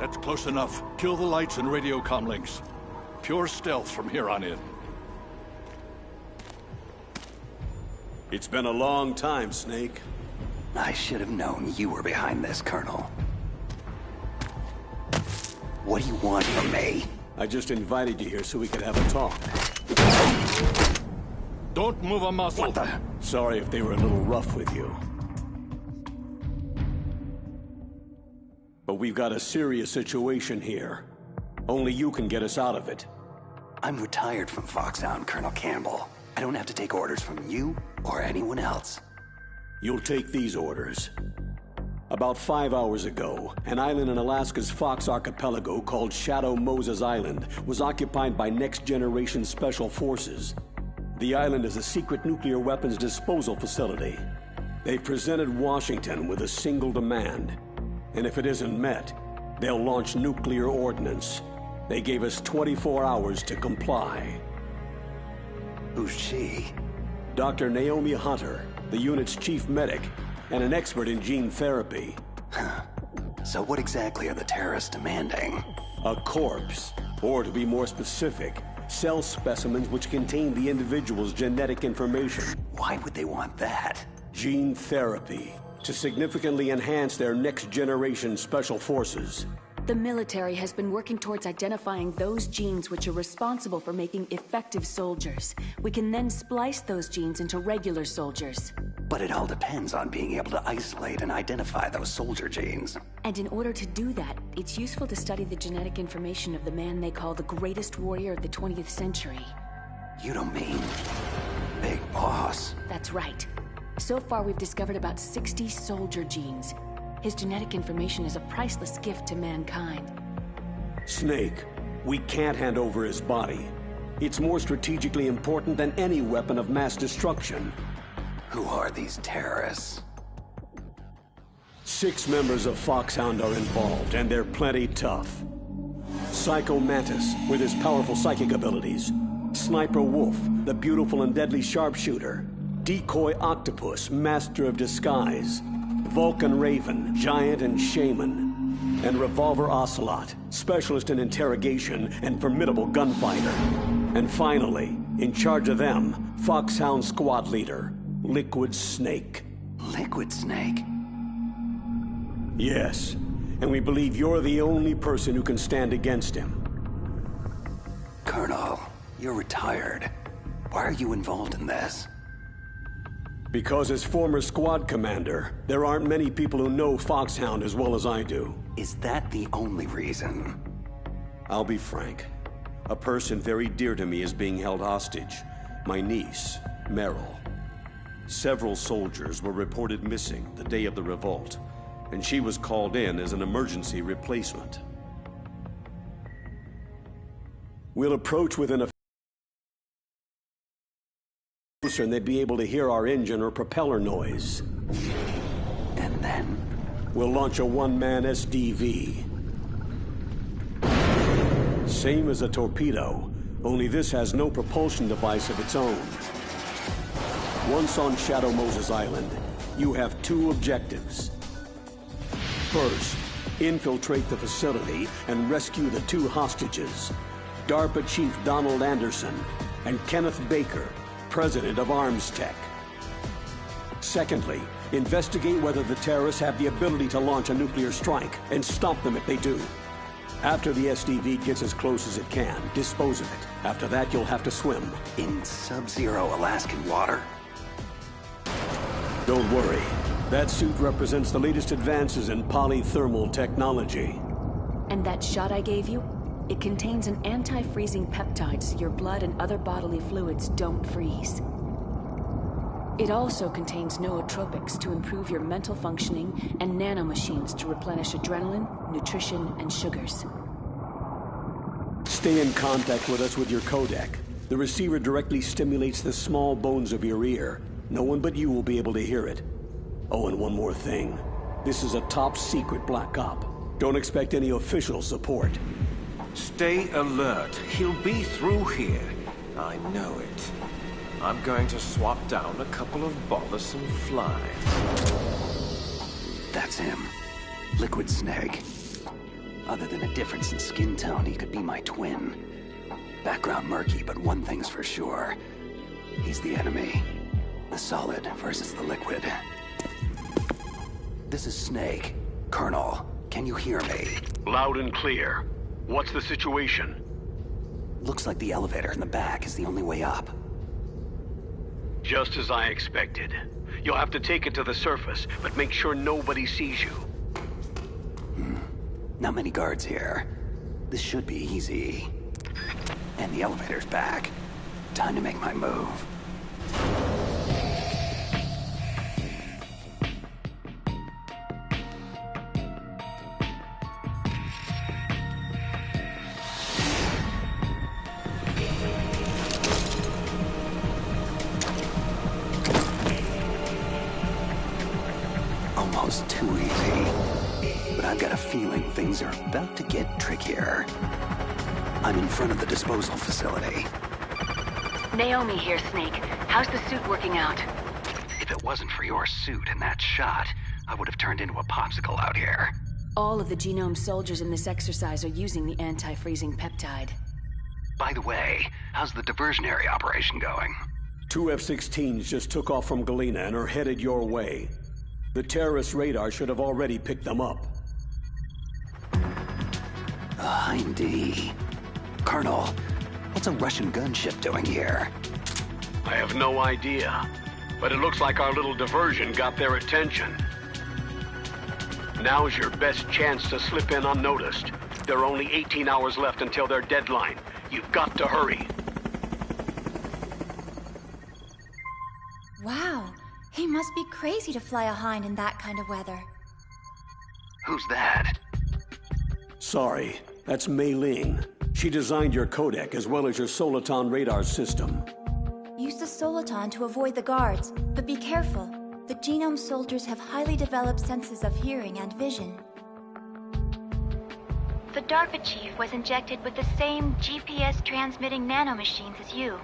That's close enough. Kill the lights and radio comm links. Pure stealth from here on in. It's been a long time, Snake. I should have known you were behind this, Colonel. What do you want from me? I just invited you here so we could have a talk. Don't move a muscle. What the? Sorry if they were a little rough with you. But we've got a serious situation here. Only you can get us out of it. I'm retired from Foxhound, Colonel Campbell. I don't have to take orders from you or anyone else. You'll take these orders. About 5 hours ago, an island in Alaska's Fox Archipelago called Shadow Moses Island was occupied by next-generation special forces. The island is a secret nuclear weapons disposal facility. They've presented Washington with a single demand. And if it isn't met, they'll launch nuclear ordnance. They gave us 24 hours to comply. Who's she? Dr. Naomi Hunter, the unit's chief medic, and an expert in gene therapy. So what exactly are the terrorists demanding? A corpse, or to be more specific, cell specimens which contain the individual's genetic information. Why would they want that? Gene therapy, to significantly enhance their next-generation special forces. The military has been working towards identifying those genes which are responsible for making effective soldiers. We can then splice those genes into regular soldiers. But it all depends on being able to isolate and identify those soldier genes. And in order to do that, it's useful to study the genetic information of the man they call the greatest warrior of the 20th century. You don't mean Big Boss? That's right. So far, we've discovered about 60 soldier genes. His genetic information is a priceless gift to mankind. Snake, we can't hand over his body. It's more strategically important than any weapon of mass destruction. Who are these terrorists? 6 members of Foxhound are involved, and they're plenty tough. Psycho Mantis, with his powerful psychic abilities. Sniper Wolf, the beautiful and deadly sharpshooter. Decoy Octopus, master of disguise. Vulcan Raven, giant and shaman. And Revolver Ocelot, specialist in interrogation and formidable gunfighter. And finally, in charge of them, Foxhound squad leader, Liquid Snake. Liquid Snake? Yes, and we believe you're the only person who can stand against him. Colonel, you're retired. Why are you involved in this? Because as former squad commander, there aren't many people who know Foxhound as well as I do. Is that the only reason? I'll be frank. A person very dear to me is being held hostage. My niece, Meryl. Several soldiers were reported missing the day of the revolt, and she was called in as an emergency replacement. We'll approach within a closer and they'd be able to hear our engine or propeller noise. And then? We'll launch a one-man SDV. Same as a torpedo, only this has no propulsion device of its own. Once on Shadow Moses Island, you have 2 objectives. First, infiltrate the facility and rescue the 2 hostages, DARPA Chief Donald Anderson and Kenneth Baker, President of Arms Tech. Secondly, investigate whether the terrorists have the ability to launch a nuclear strike and stop them if they do. After the SDV gets as close as it can, dispose of it. After that, you'll have to swim. In sub-zero Alaskan water? Don't worry. That suit represents the latest advances in polythermal technology. And that shot I gave you? It contains an anti-freezing peptide so your blood and other bodily fluids don't freeze. It also contains nootropics to improve your mental functioning and nanomachines to replenish adrenaline, nutrition, and sugars. Stay in contact with us with your codec. The receiver directly stimulates the small bones of your ear. No one but you will be able to hear it. Oh, and one more thing. This is a top-secret Black Op. Don't expect any official support. Stay alert. He'll be through here. I know it. I'm going to swap down a couple of bothersome flies. That's him. Liquid Snake. Other than a difference in skin tone, he could be my twin. Background murky, but one thing's for sure. He's the enemy. The solid versus the liquid. This is Snake. Colonel, can you hear me? Loud and clear. What's the situation? Looks like the elevator in the back is the only way up. Just as I expected. You'll have to take it to the surface, but make sure nobody sees you. Not many guards here. This should be easy. And the elevator's back. Time to make my move. Almost too easy. But I've got a feeling things are about to get trickier. I'm in front of the disposal facility. Naomi here, Snake. How's the suit working out? If it wasn't for your suit and that shot, I would have turned into a popsicle out here. All of the genome soldiers in this exercise are using the anti-freezing peptide. By the way, how's the diversionary operation going? 2 F-16s just took off from Galena and are headed your way. The terrorist radar should have already picked them up. Indeed. Colonel, what's a Russian gunship doing here? I have no idea, but it looks like our little diversion got their attention. Now's your best chance to slip in unnoticed. There are only 18 hours left until their deadline. You've got to hurry. Wow, he must be crazy to fly a Hind in that kind of weather. Who's that? Sorry, that's Mei Ling. She designed your codec as well as your Soliton radar system. Use the Soliton to avoid the guards, but be careful. The genome soldiers have highly developed senses of hearing and vision. The DARPA chief was injected with the same GPS-transmitting nanomachines as you.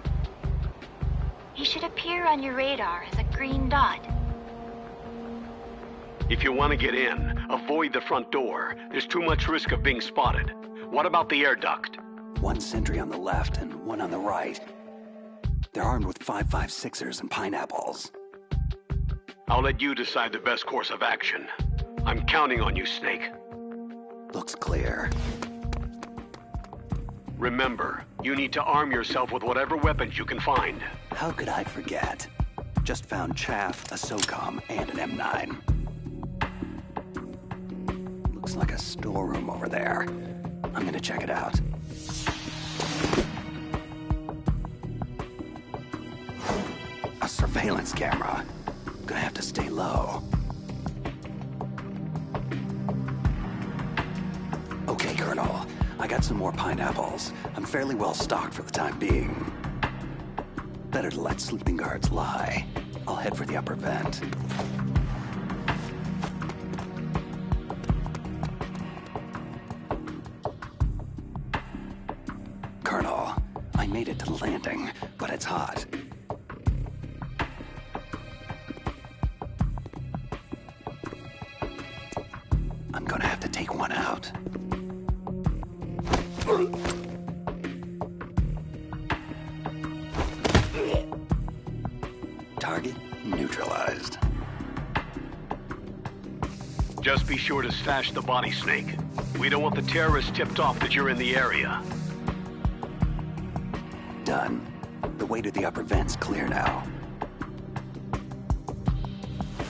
He should appear on your radar as a green dot. If you want to get in, avoid the front door. There's too much risk of being spotted. What about the air duct? One sentry on the left and one on the right. They're armed with 5.56ers and pineapples. I'll let you decide the best course of action. I'm counting on you, Snake. Looks clear. Remember, you need to arm yourself with whatever weapons you can find. How could I forget? Just found chaff, a SOCOM, and an M9. Looks like a storeroom over there. I'm gonna check it out. A surveillance camera. Gonna have to stay low. Okay, Colonel. I got some more pineapples. I'm fairly well stocked for the time being. Better to let sleeping guards lie. I'll head for the upper vent. Colonel, I made it to the landing, but it's hot. I'm gonna have to take one out. Target neutralized. Just be sure to stash the body, Snake. We don't want the terrorists tipped off that you're in the area. Done. The way to the upper vent's clear now.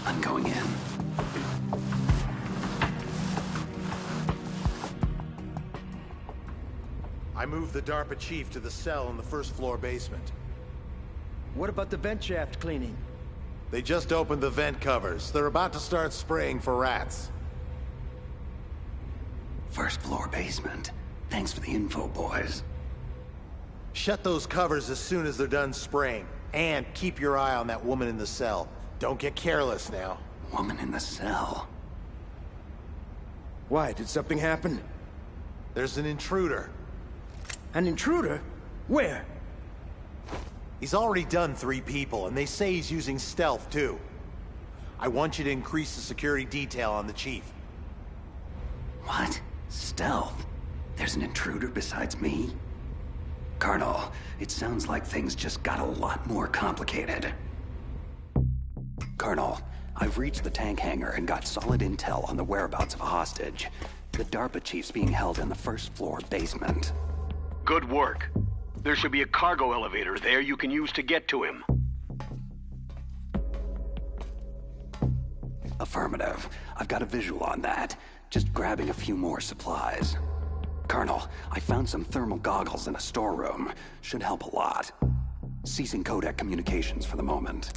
I'm going in. I moved the DARPA chief to the cell in the first floor basement. What about the vent shaft cleaning? They just opened the vent covers. They're about to start spraying for rats. First floor basement. Thanks for the info, boys. Shut those covers as soon as they're done spraying. And keep your eye on that woman in the cell. Don't get careless now. Woman in the cell. Why, did something happen? There's an intruder. An intruder? Where? He's already done 3 people, and they say he's using stealth, too. I want you to increase the security detail on the chief. What? Stealth? There's an intruder besides me? Colonel, it sounds like things just got a lot more complicated. Colonel, I've reached the tank hangar and got solid intel on the whereabouts of a hostage. The DARPA chief's being held in the first floor basement. Good work. There should be a cargo elevator there you can use to get to him. Affirmative. I've got a visual on that. Just grabbing a few more supplies. Colonel, I found some thermal goggles in a storeroom. Should help a lot. Ceasing codec communications for the moment.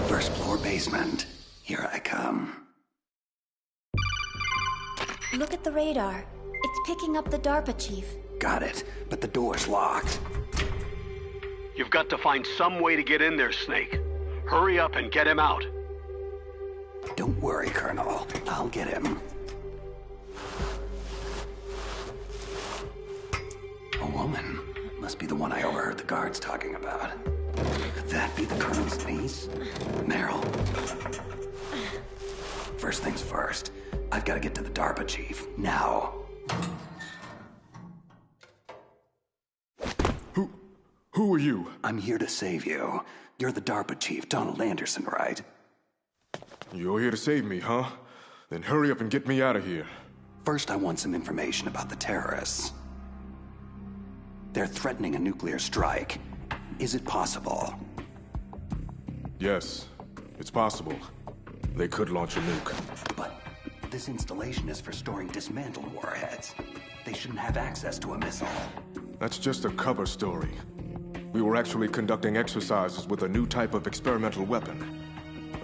First floor basement. Here I come. Look at the radar. It's picking up the DARPA chief. Got it, but the door's locked. You've got to find some way to get in there, Snake. Hurry up and get him out. Don't worry, Colonel. I'll get him. A woman. Must be the one I overheard the guards talking about. Could that be the Colonel's niece? Meryl. First things first. I've got to get to the DARPA chief. Now. Who are you? I'm here to save you. You're the DARPA chief, Donald Anderson, right? You're here to save me, huh? Then hurry up and get me out of here. First, I want some information about the terrorists. They're threatening a nuclear strike. Is it possible? Yes, it's possible. They could launch a nuke. But this installation is for storing dismantled warheads. They shouldn't have access to a missile. That's just a cover story. We were actually conducting exercises with a new type of experimental weapon.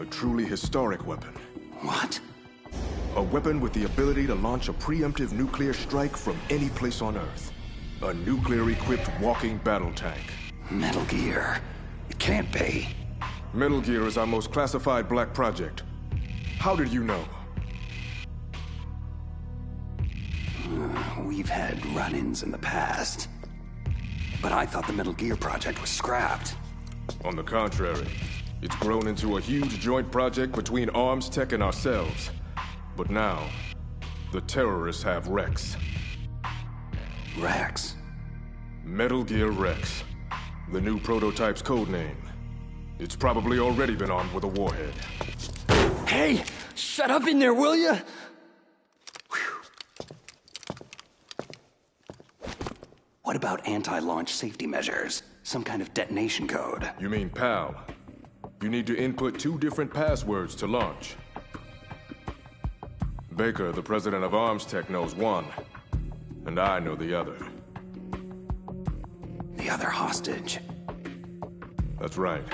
A truly historic weapon. What? A weapon with the ability to launch a preemptive nuclear strike from any place on Earth. A nuclear-equipped walking battle tank. Metal Gear. It can't be. Metal Gear is our most classified black project. How did you know? We've had run-ins in the past. But I thought the Metal Gear project was scrapped. On the contrary, it's grown into a huge joint project between Arms Tech and ourselves. But now, the terrorists have Rex. Rex? Metal Gear Rex. The new prototype's code name. It's probably already been armed with a warhead. Hey! Shut up in there, will ya? What about anti-launch safety measures? Some kind of detonation code? You mean PAL? You need to input 2 different passwords to launch. Baker, the president of Arms Tech, knows one, and I know the other. The other hostage? That's right.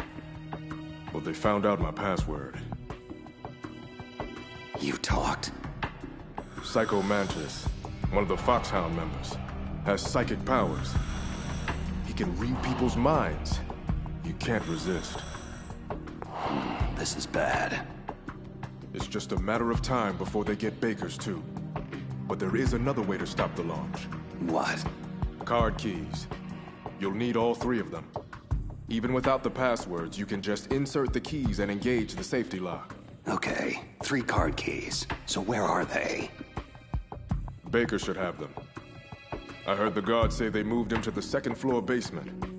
Well, they found out my password. You talked? Psycho Mantis, one of the Foxhound members, has psychic powers. He can read people's minds. You can't resist. This is bad. It's just a matter of time before they get Baker's too. But there is another way to stop the launch. What? Card keys. You'll need all 3 of them. Even without the passwords, you can just insert the keys and engage the safety lock. Okay, 3 card keys. So where are they? Baker should have them. I heard the guards say they moved him to the 2nd floor basement.